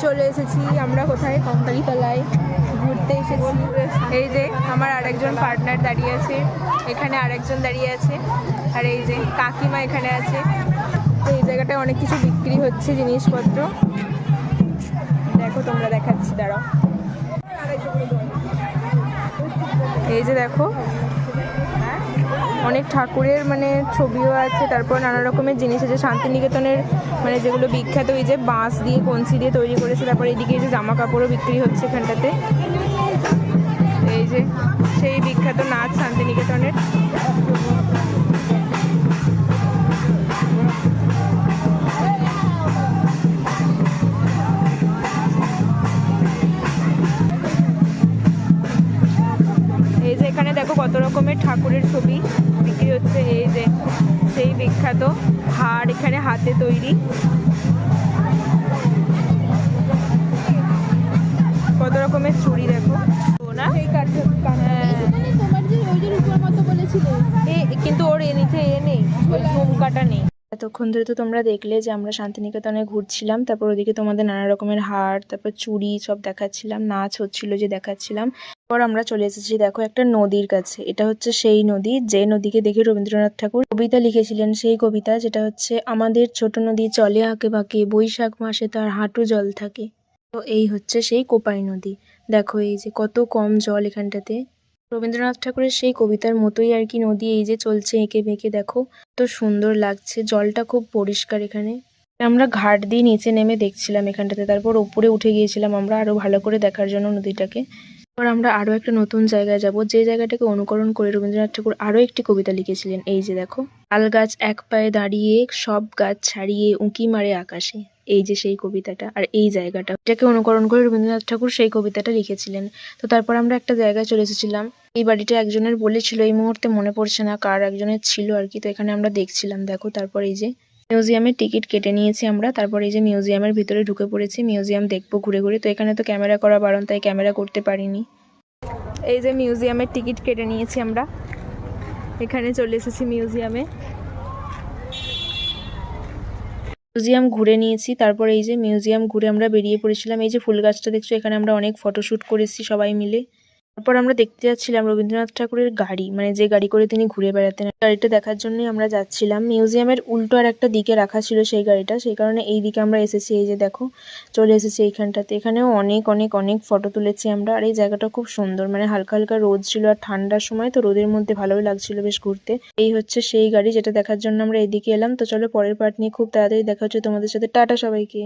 চলে এসেছি আমরা কোথায়, কোম্পানি তলায় ঘুরতে এসেছি। এই যে আমার আরেকজন পার্টনার দাঁড়িয়ে আছে, এখানে আরেকজন দাঁড়িয়ে আছে, আর এই যে কাকিমা এখানে আছে। তো এই জায়গাটায় অনেক কিছু বিক্রি হচ্ছে জিনিসপত্র, দেখো তোমরা দেখাচ্ছি, দাঁড়াও। এই যে দেখো অনেক ঠাকুরের মানে ছবিও আছে, তারপর নানা রকমের জিনিস আছে শান্তিনিকেতনের, মানে যেগুলো বিখ্যাত, এই যে বাঁশ দিয়ে কঞ্চি দিয়ে তৈরি করেছে। তারপর এইদিকে এই যে জামা কাপড়ও বিক্রি হচ্ছে এখানটাতে। এই যে সেই বিখ্যাত নাচ শান্তিনিকেতনের। এই যে এখানে দেখো কত রকমের ঠাকুরের ছবি বিক্রি হচ্ছে। এই যে সেই বিখ্যাত হার, এখানে হাতে তৈরি কত রকমের চুড়ি দেখো না, কিন্তু ওর নিচে এ নেই, ওই ঝুমকাটা নেই। এতক্ষণ ধরে তো তোমরা দেখলে যে আমরা শান্তিনিকেতনে ঘুরছিলাম, তারপর ওদিকে তোমাদের নানা রকমের হার, তারপর চুড়ি সব দেখাচ্ছিলাম, নাচ হচ্ছিল যে দেখাচ্ছিলাম। পর আমরা চলে এসেছি দেখো একটা নদীর কাছে। এটা হচ্ছে সেই নদী, যে নদীকে দেখে রবীন্দ্রনাথ ঠাকুর কবিতা লিখেছিলেন, সেই কবিতা যেটা হচ্ছে আমাদের ছোট নদী চলে আঁকে বাঁকে, বৈশাখ মাসে তার হাঁটু জল থাকে। তো এই হচ্ছে সেই কোপাই নদী। দেখো এই যে কত কম জল এখানটাতে, রবীন্দ্রনাথ ঠাকুরের সেই কবিতার মতোই আর কি নদী। এই যে চলছে এঁকে বেঁকে, দেখো কত সুন্দর লাগছে, জলটা খুব পরিষ্কার এখানে। আমরা ঘাট দিয়ে নিচে নেমে দেখছিলাম এখানটাতে, তারপর উপরে উঠে গিয়েছিলাম আমরা আরো ভালো করে দেখার জন্য নদীটাকে। এবার আমরা আরো একটা নতুন জায়গায় যাব, যে জায়গাটাকে অনুকরণ করে রবীন্দ্রনাথ ঠাকুর আরো একটি কবিতা লিখেছিলেন। এই যে দেখো, তাল গাছ এক পায়ে দাঁড়িয়ে সব গাছ ছাড়িয়ে উঁকি মারে আকাশে। এই যে সেই কবিতাটা, আর এই জায়গাটা, এটাকে অনুকরণ করে রবীন্দ্রনাথ ঠাকুর সেই কবিতাটা লিখেছিলেন। তো তারপর আমরা একটা জায়গায় চলে এসেছিলাম। এই বাড়িটা একজনের বলেছিল, এই মুহূর্তে মনে পড়ছে না কার একজনের ছিল আর কি। তো এখানে আমরা দেখছিলাম দেখো। তারপর এই যে মিউজিয়ামের টিকিট কেটে নিয়েছি আমরা, তারপর এই যে মিউজিয়ামের ভিতরে ঢুকে পড়েছি, মিউজিয়াম দেখবো ঘুরে ঘুরে। তো এখানে তো ক্যামেরা করা বারণ, তাই ক্যামেরা করতে পারিনি। এই যে মিউজিয়ামের টিকিট কেটে নিয়েছি আমরা, এখানে চলে এসেছি মিউজিয়ামে। মিউজিয়াম ঘুরে নিয়েছি, তারপর এই যে মিউজিয়াম ঘুরে আমরা বেরিয়ে পড়েছিলাম। এই যে ফুল গাছটা দেখছো, এখানে আমরা অনেক ফটোশ্যুট করেছি সবাই মিলে। তারপর আমরা দেখতে যাচ্ছিলাম রবীন্দ্রনাথ ঠাকুরের গাড়ি, মানে যে গাড়ি করে তিনি ঘুরে বেড়াতেন, গাড়িটা দেখার জন্যই আমরা যাচ্ছিলাম। মিউজিয়ামের উল্টো আর একটা দিকে রাখা ছিল সেই গাড়িটা, সেই কারণে এই দিকে আমরা এসেছি। এই যে দেখো চলে এসেছি এইখানটাতে, এখানেও অনেক অনেক অনেক ফটো তুলেছি আমরা। আর এই জায়গাটা খুব সুন্দর, মানে হালকা হালকা রোদ ছিল আর ঠান্ডার সময় তো রোদের মধ্যে ভালোই লাগছিল বেশ ঘুরতে। এই হচ্ছে সেই গাড়ি যেটা দেখার জন্য আমরা এদিকে এলাম। তো চলো পরের পার্ট নিয়ে খুব তাড়াতাড়ি দেখা হচ্ছে তোমাদের সাথে। টাটা সবাইকে।